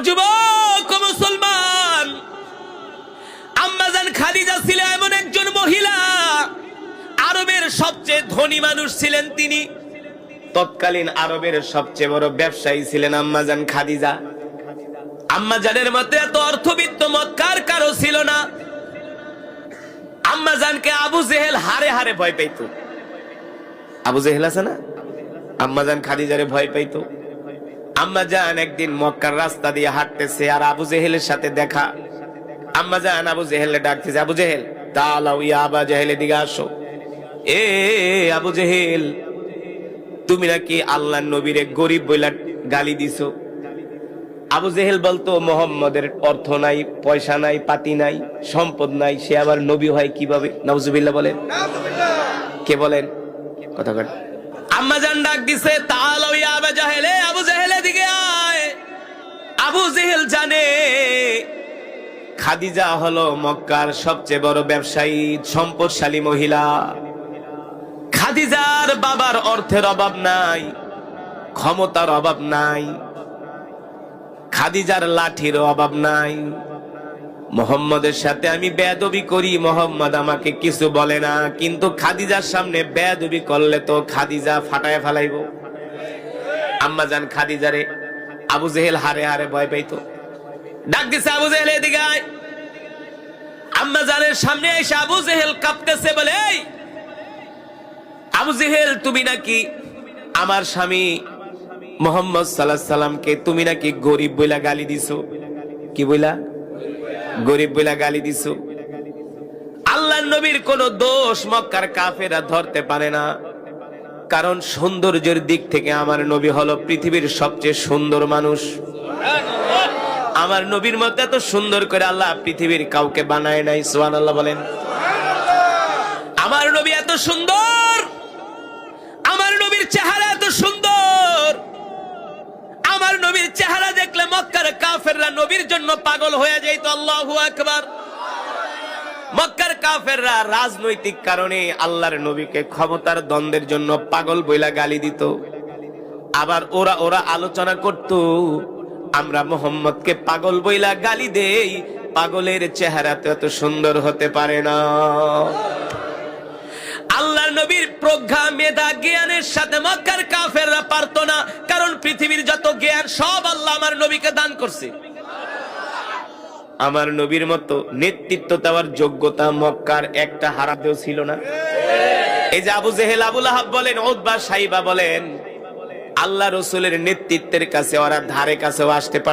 যুবক মুসলমান, আম্মাজান খাদিজা ছিলেন এমন একজন মহিলা, আরবের সবচেয়ে ধনী মানুষ ছিলেন তিনি। তৎকালীন আরবের সবচেয়ে বড় ব্যবসায়ী ছিলেন আম্মাজান খাদিজা। আম্মাজানের মতে এত অর্থবিত্ত মক্কার কারো ছিল না। আম্মাজানকে আবু জেহেল হারে হারে ভয় পাইতো। আবু জেহেল আছে না, আম্মাজান খাদিজারে ভয় পাইতো। আম্মাজান একদিন মক্কার রাস্তা দিয়ে হাঁটতেছে, আর আবু জেহেলের সাথে দেখা। আম্মাজান আবু জেহেল ডাকতেছে, আবু জেহেল তাআলাও ইয়া আবা জেহেল, এদিকে আসো। এ আবু জেহেল, তুমি নাকি আল্লাহর নবীরে গরিব বইলা গালি দিছো। আবু জেহেল বলতো, মোহাম্মদের অর্থ নাই, পয়সা নাই, পাতি নাই, সম্পদ নাই, সে আবার নবী হয় কিভাবে? নাউজুবিল্লাহ বলেন। কে বলেন কথা কর। আম্মাজান ডাক দিছে, তাআলাও ইয়া আবা জেহেল, আবু জেহেল এদিকে আয়। আবু জেহেল জানে খাদিজা হলো মক্কার সবচেয়ে বড় ব্যবসায়ী, সম্পদশালী মহিলা। খাদিজার বাবার অর্থের অভাব নাই, ক্ষমতার অভাব নাই, খাদিজার লাঠির অভাব নাই। মোহাম্মদের সাথে আমি বেয়াদবি করি, মোহাম্মদ আমাকে কিছু বলে না, কিন্তু খাদিজার সামনে বেয়াদবি করলে তো খাদিজা ফাটায় ফেলাইব। আম্মাজান খাদিজারে আবু জেহেল হারে হারে ভয় পাইতো। ডাক দিছে, আবু জেহেল এদিকে আয়। আম্মাজানের সামনে এসে আবু জেহেল কাঁপতেছে, বলে, এই আবু জেহেল, তুমি নাকি আমার স্বামী মুহাম্মদ সাল্লাল্লাহু আলাইহি সাল্লামকে তুমি নাকি গরিব বইলা গালি দিছো। কি বইলা? গরিব বইলা গালি দিছো। আল্লাহর নবীর কোন দোষ মক্কার কাফেররা ধরতে পারে না, কারণ সৌন্দর্যের দিক থেকে আমার নবী হলো পৃথিবীর সবচেয়ে সুন্দর মানুষ। আমার নবীর মতো এত সুন্দর করে আল্লাহ পৃথিবীর কাউকে বানায় নাই। সুবহানাল্লাহ বলেন। আমার নবী এত সুন্দর, আমার নবীর চেহারা এত সুন্দর, আমার নবীর চেহারা দেখলে মক্কার কাফেররা নবীর জন্য পাগল হয়ে যাইত। আল্লাহু আকবার। মক্কার কাফেররা রাজনৈতিক কারণে আল্লাহর নবীকে ক্ষমতার দ্বন্দ্বের জন্য পাগল বইলা গালি দিত। আবার ওরা আলোচনা করত, আমরা মুহাম্মদকে পাগল বইলা গালি দেই, পাগলের চেহারা তো এত সুন্দর হতে পারে না। আল্লাহর নবীর প্রজ্ঞা, মেধা, জ্ঞানের সাথে মক্কার কাফেররা পারতো না, কারণ পৃথিবীর যত জ্ঞান সব আল্লাহ আমার নবীকে দান করছে। আমার নবীর মতো নেতৃত্ব দেওয়ার যোগ্যতা মক্কার একটা হারাতেও ছিল না। এই যে আবু জেহেল, আবু লাহাব বলেন, উতবা, সাইবা বলেন, আল্লাহ রাসূলের নেতৃত্বের কাছে ওরা ধারে কাছেও আসতে পারত